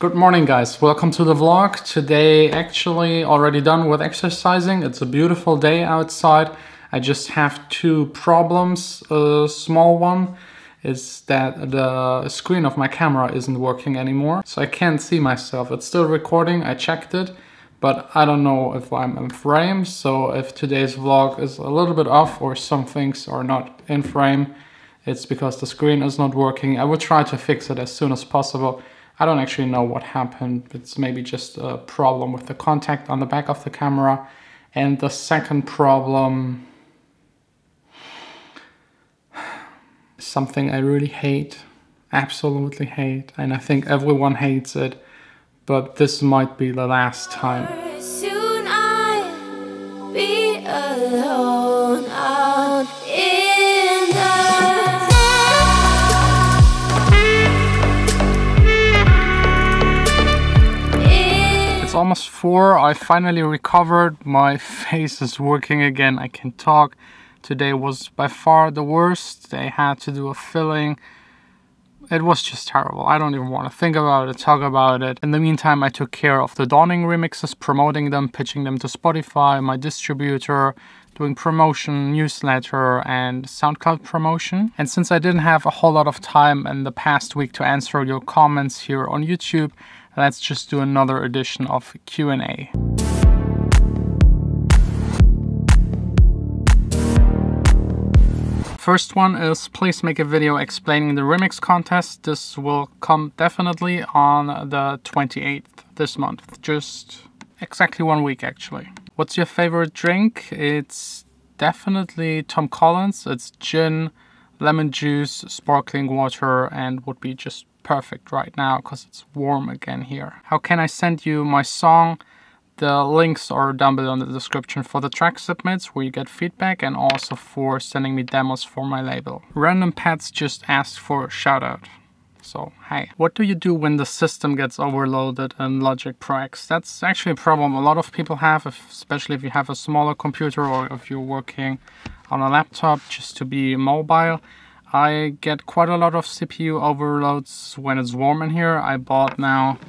Good morning, guys. Welcome to the vlog. Today actually already done with exercising. It's a beautiful day outside. I just have two problems. A small one is that the screen of my camera isn't working anymore, so I can't see myself. It's still recording, I checked it, but I don't know if I'm in frame. So if today's vlog is a little bit off or some things are not in frame, it's because the screen is not working. I will try to fix it as soon as possible. I don't actually know what happened. It's maybe just a problem with the contact on the back of the camera. And the second problem, something I really hate, absolutely hate, and I think everyone hates it, but this might be the last time. Soon I'll be alone out in the It's almost 4. I finally recovered. My face is working again. I can talk. Today was by far the worst. They had to do a filling. It was just terrible. I don't even want to think about it, talk about it. In the meantime, I took care of the Dawning remixes, promoting them, pitching them to Spotify, my distributor, doing promotion, newsletter, and SoundCloud promotion. And since I didn't have a whole lot of time in the past week to answer your comments here on YouTube, let's just do another edition of Q&A. First one is, please make a video explaining the remix contest. This will come definitely on the 28th this month. Just exactly 1 week actually. What's your favorite drink? It's definitely Tom Collins. It's gin, lemon juice, sparkling water, and would be just perfect right now because it's warm again here. How can I send you my song? The links are down below in the description for the track submits where you get feedback, and also for sending me demos for my label. Random Pets just asked for a shout out. So, hey. What do you do when the system gets overloaded in Logic Pro X? That's actually a problem a lot of people have, especially if you have a smaller computer or if you're working on a laptop just to be mobile. I get quite a lot of CPU overloads when it's warm in here. I bought now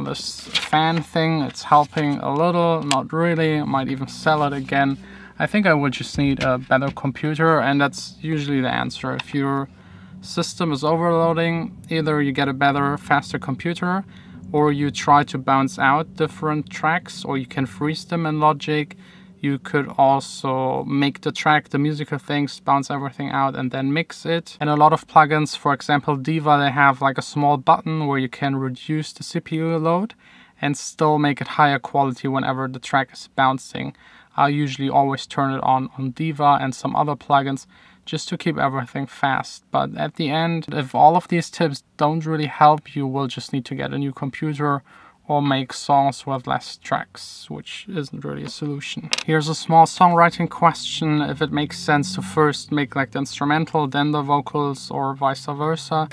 this fan thing. It's helping a little, not really. I might even sell it again. I think I would just need a better computer, and that's usually the answer. If your system is overloading, either you get a better, faster computer, or you try to bounce out different tracks, or you can freeze them in Logic. You could also make the track, the musical things, bounce everything out and then mix it. And a lot of plugins, for example Diva, they have like a small button where you can reduce the CPU load and still make it higher quality whenever the track is bouncing. I usually always turn it on Diva and some other plugins just to keep everything fast. But at the end, if all of these tips don't really help, you will just need to get a new computer or make songs with less tracks, which isn't really a solution. Here's a small songwriting question. If it makes sense to first make like the instrumental, then the vocals, or vice versa.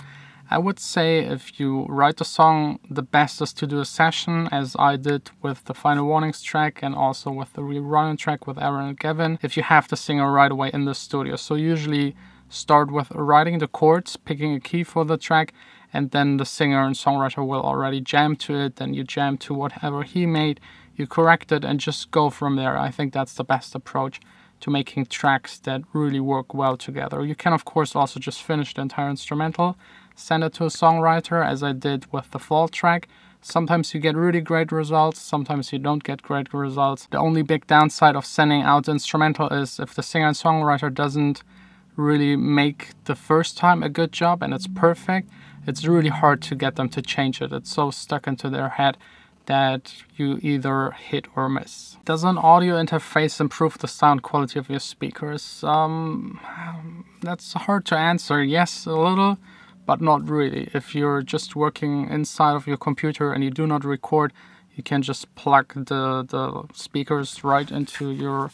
I would say if you write the song, the best is to do a session, as I did with the Final Warnings track and also with the Real Running track with Aaron and Gavin, if you have the singer right away in the studio. So usually start with writing the chords, picking a key for the track, and then the singer and songwriter will already jam to it. Then you jam to whatever he made, you correct it, and just go from there. I think that's the best approach to making tracks that really work well together. You can of course also just finish the entire instrumental, send it to a songwriter, as I did with the Fall track. Sometimes you get really great results, sometimes you don't get great results. The only big downside of sending out the instrumental is if the singer and songwriter doesn't really make the first time a good job and it's perfect, it's really hard to get them to change it. It's so stuck into their head that you either hit or miss. Does an audio interface improve the sound quality of your speakers? That's hard to answer. Yes, a little, but not really. If you're just working inside of your computer and you do not record, you can just plug the speakers right into your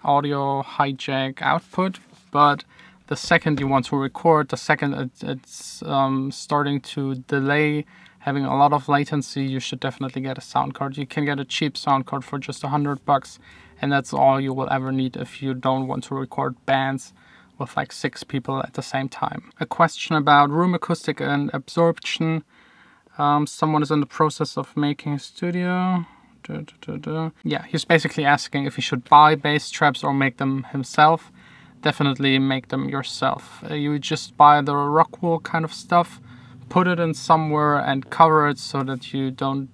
audio hijack output. But the second you want to record, the second it's starting to delay, having a lot of latency, you should definitely get a sound card. You can get a cheap sound card for just $100, and that's all you will ever need if you don't want to record bands with like 6 people at the same time. A question about room acoustic and absorption. Someone is in the process of making a studio. Yeah, he's basically asking if he should buy bass traps or make them himself. Definitely make them yourself. You just buy the rock wool kind of stuff, put it in somewhere and cover it so that you don't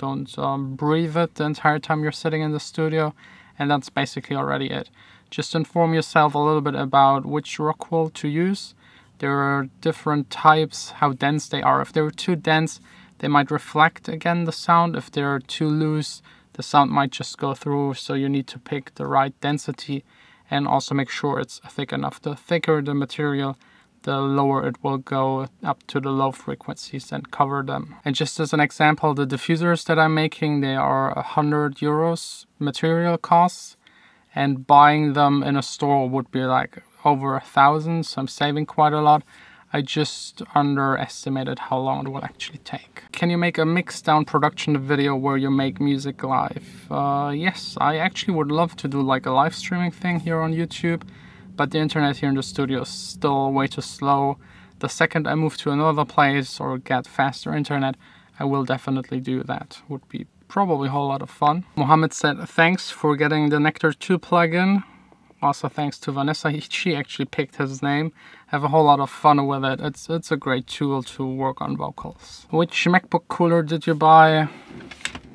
breathe it the entire time you're sitting in the studio, and that's basically already it. Just inform yourself a little bit about which rock wool to use. There are different types, how dense they are. If they're too dense, they might reflect again the sound. If they're too loose, the sound might just go through, so you need to pick the right density and also make sure it's thick enough. The thicker the material, the lower it will go up to the low frequencies and cover them. And just as an example, the diffusers that I'm making, they are 100 euros material costs, and buying them in a store would be like over 1,000, so I'm saving quite a lot. I just underestimated how long it will actually take. Can you make a mix down production video where you make music live? Yes, I actually would love to do like a live streaming thing here on YouTube, but the internet here in the studio is still way too slow. The second I move to another place or get faster internet, I will definitely do that. Would be probably a whole lot of fun. Mohammed said, thanks for getting the Nectar 2 plugin. Also thanks to Vanessa, she actually picked his name. Have a whole lot of fun with it. It's a great tool to work on vocals. Which MacBook cooler did you buy?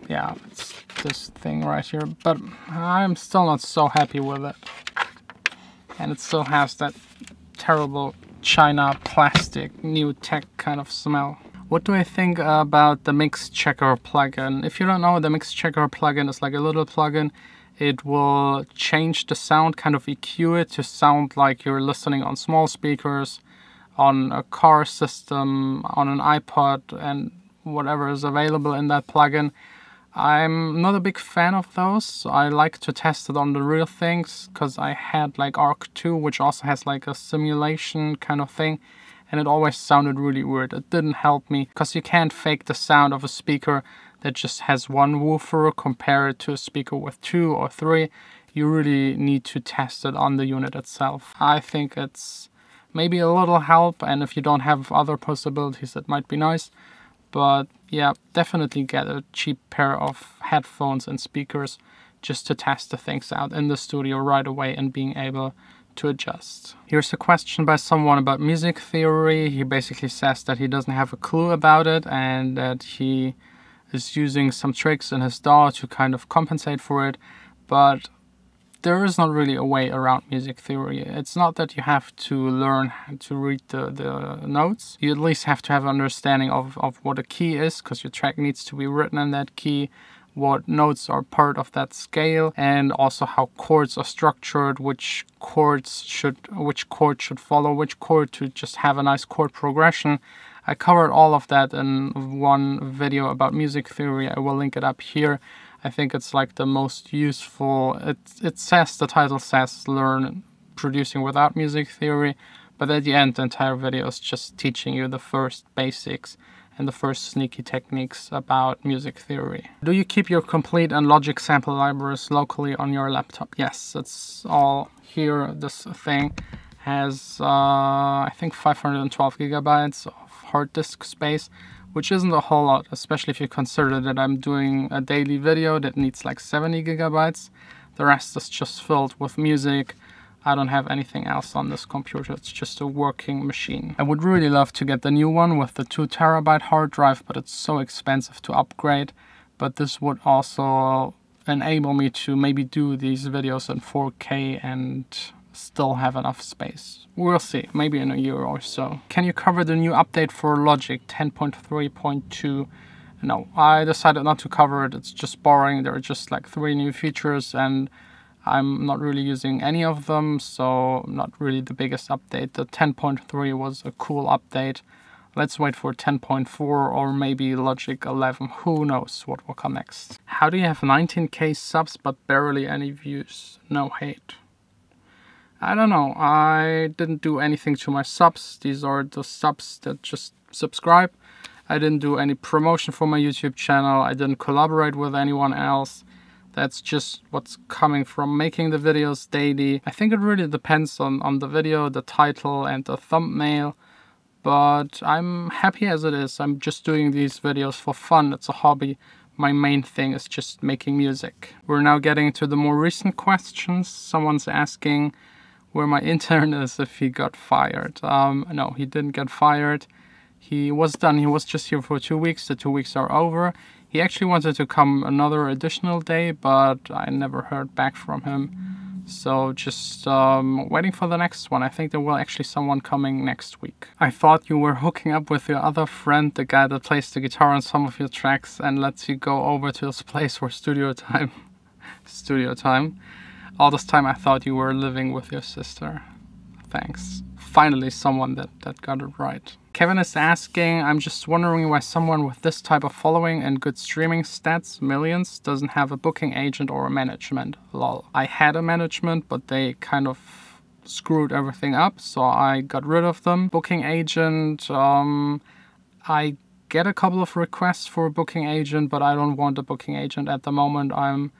Yeah, it's this thing right here, but I'm still not so happy with it. And it still has that terrible China plastic, new tech kind of smell. What do I think about the Mix Checker plugin? If you don't know, the Mix Checker plugin is like a little plugin. It will change the sound, kind of EQ it to sound like you're listening on small speakers, on a car system, on an iPod, and whatever is available in that plugin. I'm not a big fan of those. I like to test it on the real things, because I had like Arc 2, which also has like a simulation kind of thing, and it always sounded really weird. It didn't help me, because you can't fake the sound of a speaker that just has one woofer, compare it to a speaker with 2 or 3. You really need to test it on the unit itself. I think it's maybe a little help, and if you don't have other possibilities, it might be nice. But yeah, definitely get a cheap pair of headphones and speakers just to test the things out in the studio right away and being able to adjust. Here's a question by someone about music theory. He basically says that he doesn't have a clue about it and that he is using some tricks in his DAW to kind of compensate for it, but there is not really a way around music theory. It's not that you have to learn how to read the notes. You at least have to have an understanding of what a key is, because your track needs to be written in that key, what notes are part of that scale, and also how chords are structured, which chord should follow which chord to just have a nice chord progression. I covered all of that in one video about music theory. I will link it up here. I think it's like the most useful. It says, the title says, learn producing without music theory, but at the end the entire video is just teaching you the first basics and the first sneaky techniques about music theory. Do you keep your Complete and Logic sample libraries locally on your laptop? Yes, it's all here. This thing has I think 512 gigabytes of hard disk space, which isn't a whole lot, especially if you consider that I'm doing a daily video that needs like 70 gigabytes. The rest is just filled with music. I don't have anything else on this computer. It's just a working machine. I would really love to get the new one with the 2 terabyte hard drive, but it's so expensive to upgrade. But this would also enable me to maybe do these videos in 4K and still have enough space. We'll see, maybe in a year or so. Can you cover the new update for Logic 10.3.2? No, I decided not to cover it. It's just boring. There are just like 3 new features and I'm not really using any of them, so not really the biggest update. The 10.3 was a cool update. Let's wait for 10.4 or maybe Logic 11. Who knows what will come next. How do you have 19k subs but barely any views? No hate. I don't know, I didn't do anything to my subs. These are the subs that just subscribe. I didn't do any promotion for my YouTube channel. I didn't collaborate with anyone else. That's just what's coming from making the videos daily. I think it really depends on the video, the title and the thumbnail. but I'm happy as it is. I'm just doing these videos for fun. It's a hobby. My main thing is just making music. We're now getting to the more recent questions. Someone's asking where my intern is, if he got fired. No, he didn't get fired. He was done. He was just here for 2 weeks. The 2 weeks are over. He actually wanted to come another additional day, but I never heard back from him. So just waiting for the next one. I think there will actually someone coming next week. I thought you were hooking up with your other friend, the guy that plays the guitar on some of your tracks and lets you go over to his place for studio time. Studio time. All this time I thought you were living with your sister. Thanks. Finally someone that got it right. Kevin is asking, I'm just wondering why someone with this type of following and good streaming stats, millions, doesn't have a booking agent or a management. Lol. I had a management, but they kind of screwed everything up, so I got rid of them. Booking agent, I get a couple of requests for a booking agent, but I don't want a booking agent at the moment. I'm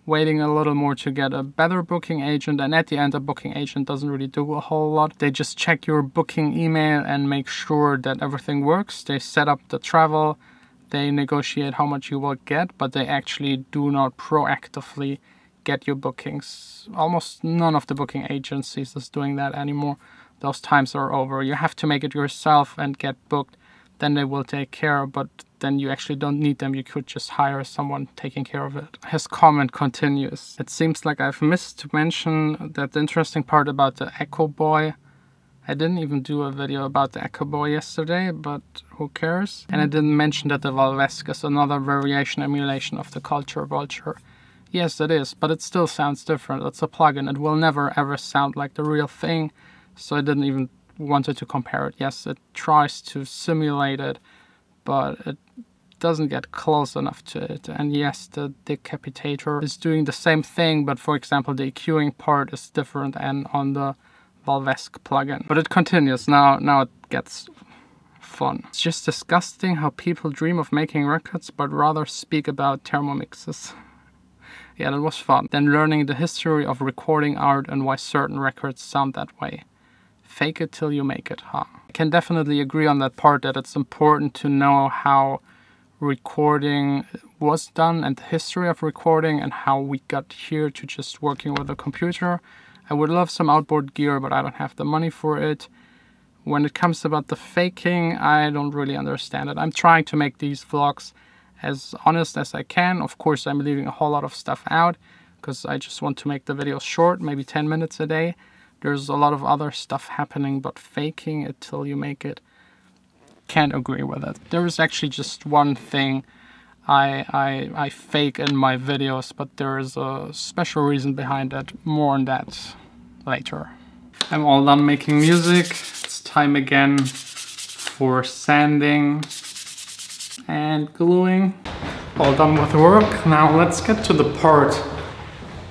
waiting a little more to get a better booking agent, and at the end a booking agent doesn't really do a whole lot. They just check your booking email and make sure that everything works. They set up the travel, they negotiate how much you will get, but they actually do not proactively get your bookings. Almost none of the booking agencies is doing that anymore. Those times are over. You have to make it yourself and get booked, then they will take care, but then you actually don't need them. You could just hire someone taking care of it. His comment continues. It seems like I've missed to mention that the interesting part about the Echo Boy. I didn't even do a video about the Echo Boy yesterday, but who cares? And I didn't mention that the Valvesk is another variation emulation of the Culture Vulture. Yes, it is, but it still sounds different. It's a plugin. It will never ever sound like the real thing, so I didn't even wanted to compare it. Yes, it tries to simulate it, but it doesn't get close enough to it. And yes, the Decapitator is doing the same thing, but for example the EQing part is different and on the Valvesk plugin. But it continues. Now it gets fun. It's just disgusting how people dream of making records but rather speak about thermomixes. Yeah, that was fun. Then learning the history of recording art and why certain records sound that way. Fake it till you make it, huh? I can definitely agree on that part, that it's important to know how recording was done and the history of recording and how we got here to just working with a computer. I would love some outboard gear, but I don't have the money for it. When it comes about the faking, I don't really understand it. I'm trying to make these vlogs as honest as I can. Of course, I'm leaving a whole lot of stuff out because I just want to make the videos short, maybe 10 minutes a day. There's a lot of other stuff happening, but faking it till you make it, can't agree with it. There is actually just one thing I fake in my videos, but there is a special reason behind it. More on that later. I'm all done making music. It's time again for sanding and gluing. All done with work. Now let's get to the part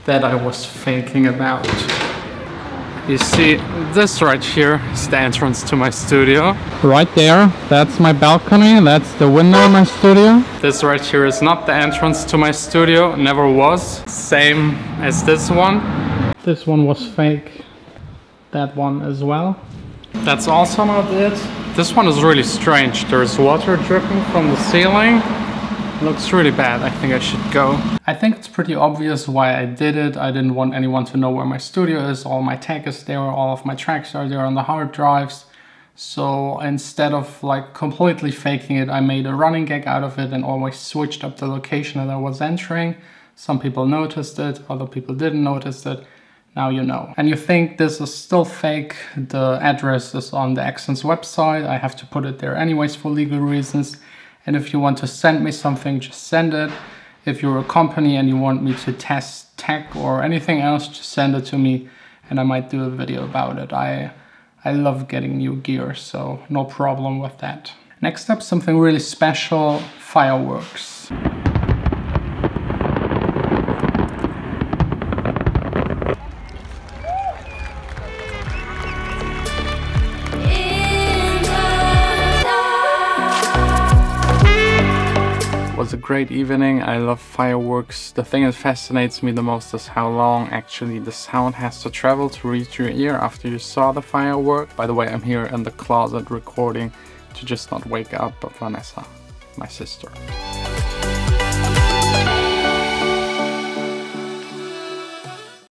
that I was faking about. You see, this right here is the entrance to my studio. Right there, that's my balcony, that's the window in my studio. This right here is not the entrance to my studio, never was. Same as this one. This one was fake. That one as well. That's also not it. This one is really strange. There's water dripping from the ceiling. Looks really bad. I think I should go. I think it's pretty obvious why I did it. I didn't want anyone to know where my studio is. All my tech is there, all of my tracks are there on the hard drives. So instead of like completely faking it, I made a running gag out of it and always switched up the location that I was entering. Some people noticed it, other people didn't notice it. Now you know. And you think this is still fake. The address is on the AXSENS website. I have to put it there anyways for legal reasons. And if you want to send me something, just send it. If you're a company and you want me to test tech or anything else, just send it to me and I might do a video about it. I love getting new gear, so no problem with that. Next up, something really special, fireworks. It was a great evening. I love fireworks. The thing that fascinates me the most is how long actually the sound has to travel to reach your ear after you saw the firework. By the way, I'm here in the closet recording to just not wake up Vanessa, my sister.